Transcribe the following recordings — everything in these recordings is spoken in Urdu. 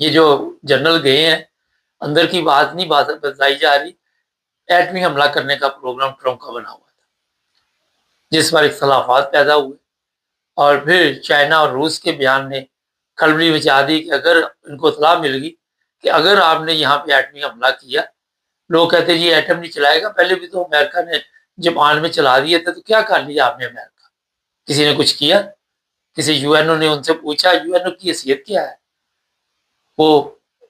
یہ جو جنرل گئے ہیں اندر کی بات نہیں بات بتلائی جا رہی، ایٹمی حملہ کرنے کا پروگرام ٹرمپ کا بنا ہوا تھا جس پر اختلافات پیدا ہوئے، اور پھر چائنا اور روس کے بیان نے کھلبلی مچا دی کہ اگر ان کو اطلاع مل گئی کہ اگر آپ نے یہاں پہ ایٹمی حملہ کیا، لوگ کہتے جی ایٹم نہیں چلائے گا، پہلے بھی تو امریکہ نے جاپان میں چلا دیے تھے، تو کیا کر لیا آپ نے امریکہ؟ کسی نے کچھ کیا؟ کسی یو این او نے ان سے پوچھا یو این او کی حیثیت کیا ہے، وہ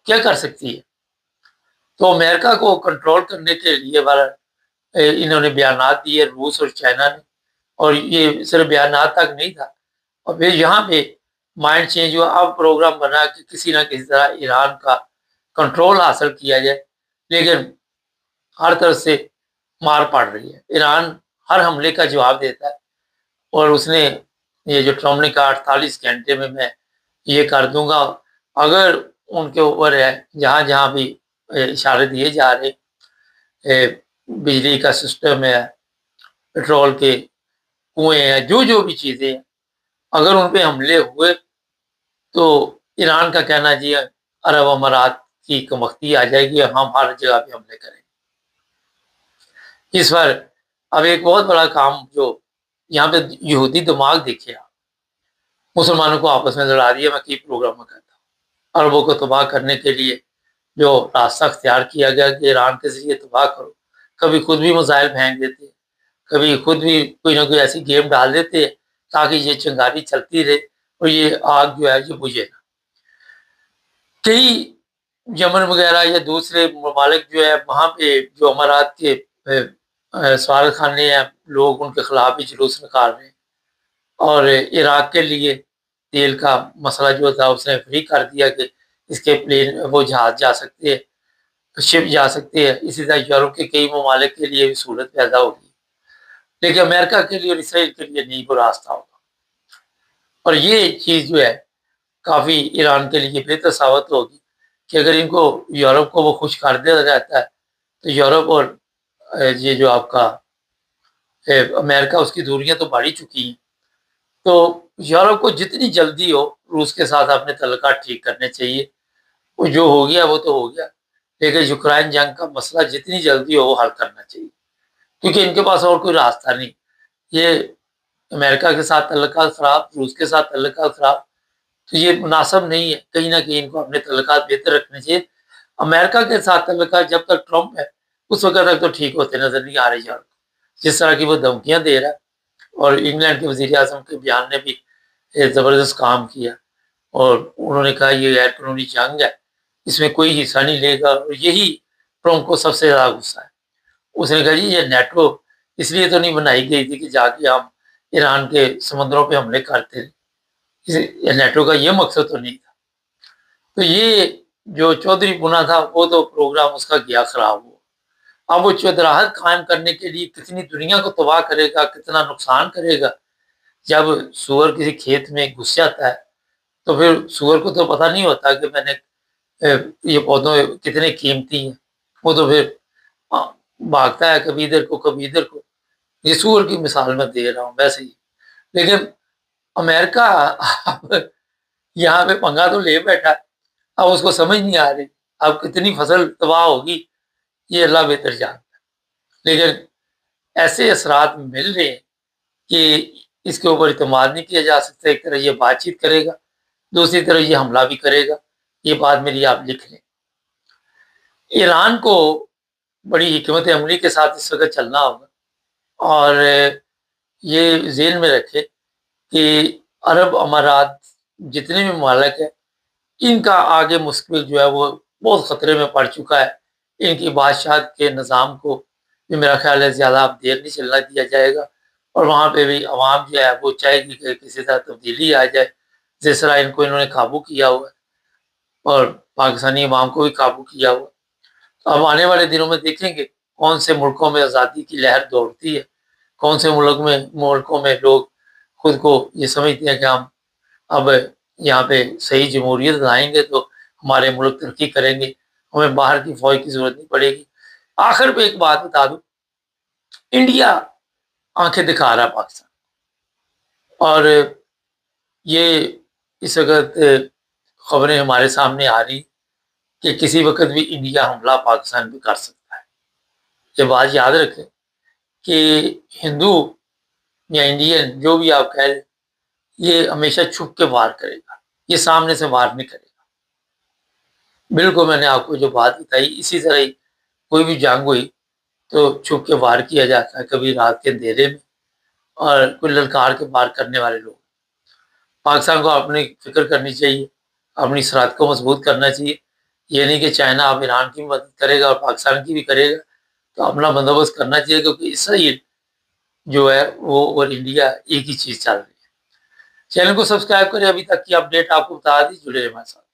کیا کر سکتی ہے؟ تو امریکہ کو کنٹرول کرنے کے لیے انہوں نے بیانات دیے روس اور چائنا نے، اور یہ صرف بیانات تک نہیں تھا، اور پھر یہاں پہ مائنڈ چینج ہوا، اب پروگرام بنا کہ کسی نہ کسی طرح ایران کا کنٹرول حاصل کیا جائے، لیکن ہر طرف سے مار پڑ رہی ہے، ایران ہر حملے کا جواب دیتا ہے، اور اس نے یہ جو ٹرمپ نے کہا 48 گھنٹے میں یہ کر دوں گا، اگر ان کے اوپر ہے جہاں جہاں بھی اشارے دیے جا رہے، بجلی کا سسٹم ہے، پیٹرول کے کنویں ہیں، جو بھی چیزیں ہیں، اگر ان پہ حملے ہوئے تو ایران کا کہنا جی عرب امارات کی کمختی آ جائے گی، ہم ہر جگہ پہ حملے کریں گے۔ اس پر اب ایک بہت بڑا کام جو یہاں پہ یہودی دماغ دیکھے آپ، مسلمانوں کو آپس میں لڑا دیا، میں کئی پروگرام میں کہتا ہوں، عربوں کو تباہ کرنے کے لیے جو راستہ اختیار کیا گیا کہ ایران کے ذریعے تباہ کرو، کبھی خود بھی میزائل پھینک دیتے، کبھی خود بھی کوئی نہ کوئی ایسی گیم ڈال دیتے تاکہ یہ چنگاری چلتی رہے اور یہ آگ جو ہے یہ بجھے نہ۔ کئی یمن وغیرہ یا دوسرے ممالک جو ہے وہاں پہ جو امارات کے سفارت خانے ہیں، لوگ ان کے خلاف بھی جلوس نکال رہے ہیں، اور عراق کے لیے تیل کا مسئلہ جو تھا اس نے فری کر دیا کہ اس کے پلین وہ جہاز جا سکتے ہیں، شپ جا سکتے ہیں، اسی طرح یورپ کے کئی ممالک کے لیے بھی سہولت پیدا ہوگی، لیکن امریکہ کے لیے اور اسرائیل کے لیے نہیں وہ راستہ ہوگا، اور یہ چیز جو ہے کافی ایران کے لیے بہتر ثابت ہوگی کہ اگر ان کو یورپ کو وہ خوش کر دیا جاتا ہے تو یورپ اور یہ جو آپ کا امریکہ اس کی دوریاں تو بڑھ ہی چکی ہیں، تو یورپ کو جتنی جلدی ہو روس کے ساتھ اپنے تعلقات ٹھیک کرنے چاہیے، وہ جو ہو گیا وہ تو ہو گیا، لیکن یوکرائن جنگ کا مسئلہ جتنی جلدی ہو وہ حل کرنا چاہیے، کیونکہ ان کے پاس اور کوئی راستہ نہیں، یہ امریکہ کے ساتھ تعلقات خراب، روس کے ساتھ تعلقات خراب، تو یہ مناسب نہیں ہے، کہیں نہ کہیں ان کو اپنے تعلقات بہتر رکھنے چاہیے۔ امریکہ کے ساتھ تعلقات جب تک ٹرمپ ہے اس وقت تک تو ٹھیک ہوتے نظر نہیں آ رہے یورپ، جس طرح کی وہ دھمکیاں دے رہا ہے، اور انگلینڈ کے وزیر اعظم کے بیان نے بھی زبردست کام کیا، اور انہوں نے کہا یہ غیر قانونی جنگ ہے، اس میں کوئی حصہ نہیں لے گا، اور یہی ٹرمپ کو سب سے زیادہ غصہ ہے۔ اس نے کہا جی یہ نیٹو اس لیے تو نہیں بنائی گئی تھی کہ جا کے ہم ایران کے سمندروں پہ حملے کرتے تھے، نیٹو کا یہ مقصد تو نہیں تھا۔ تو یہ جو چودھری پنا تھا وہ تو پروگرام اس کا گیا خراب ہوا، اب وہ چودراہت قائم کرنے کے لیے کتنی دنیا کو تباہ کرے گا، کتنا نقصان کرے گا۔ جب سور کسی کھیت میں گھس جاتا ہے تو پھر سور کو تو پتہ نہیں ہوتا کہ میں نے یہ پودوں کتنے قیمتی ہیں، وہ تو پھر بھاگتا ہے کبھی ادھر کو کبھی ادھر کو، یہ سور کی مثال میں دے رہا ہوں ویسے ہی۔ لیکن امریکہ یہاں پہ پنگا تو لے بیٹھا، اب اس کو سمجھ نہیں آ رہی اب کتنی فصل تباہ ہوگی یہ اللہ بہتر جانتا ہے، لیکن ایسے اثرات مل رہے ہیں کہ اس کے اوپر اعتماد نہیں کیا جا سکتا۔ ایک طرح یہ بات چیت کرے گا، دوسری طرف یہ حملہ بھی کرے گا، یہ بات میری آپ لکھ لیں۔ ایران کو بڑی حکمت عملی کے ساتھ اس وقت چلنا ہوگا، اور یہ ذہن میں رکھے کہ عرب امارات جتنے بھی ممالک ہیں ان کا آگے مستقبل جو ہے وہ بہت خطرے میں پڑ چکا ہے، ان کی بادشاہت کے نظام کو بھی میرا خیال ہے زیادہ اب دیر نہیں چلنا دیا جائے گا، اور وہاں پہ بھی عوام جو ہے وہ چاہے گی کہ کسی طرح تبدیلی آ جائے، جس طرح ان کو انہوں نے قابو کیا ہوا ہے اور پاکستانی عوام کو بھی قابو کیا ہوا۔ تو اب آنے والے دنوں میں دیکھیں گے کون سے ملکوں میں آزادی کی لہر دوڑتی ہے، کون سے ملکوں میں لوگ خود کو یہ سمجھتے ہیں کہ ہم اب یہاں پہ صحیح جمہوریت لائیں گے تو ہمارے ملک ترقی کریں گے، ہمیں باہر کی فوج کی ضرورت نہیں پڑے گی۔ آخر پہ ایک بات بتا دوں، انڈیا آنکھیں دکھا رہا ہے پاکستان، اور یہ اس وقت خبریں ہمارے سامنے آ رہی کہ کسی وقت بھی انڈیا حملہ پاکستان پہ کر سکتا ہے۔ یہ بات یاد رکھیں کہ ہندو یا انڈین جو بھی آپ کہہ لیں، یہ ہمیشہ چھپ کے وار کرے گا، یہ سامنے سے وار نہیں کرے گا۔ بالکل میں نے آپ کو جو بات بتائی اسی طرح ہی کوئی بھی جنگ ہوئی تو چھپ کے وار کیا جاتا ہے، کبھی رات کے اندھیرے میں، اور کوئی للکار کے وار کرنے والے لوگ۔ پاکستان کو اپنی فکر کرنی چاہیے، اپنی سرحد کو مضبوط کرنا چاہیے۔ یہ نہیں کہ چائنا اب ایران کی مدد کرے گا اور پاکستان کی بھی کرے گا، تو اپنا بندوبست کرنا چاہیے، کیونکہ اسرائیل جو ہے وہ اور انڈیا ایک ہی چیز چل رہی ہے۔ چینل کو سبسکرائب کریں، ابھی تک کی اپڈیٹ آپ کو بتا دی، جڑے رہیں ہمارے ساتھ۔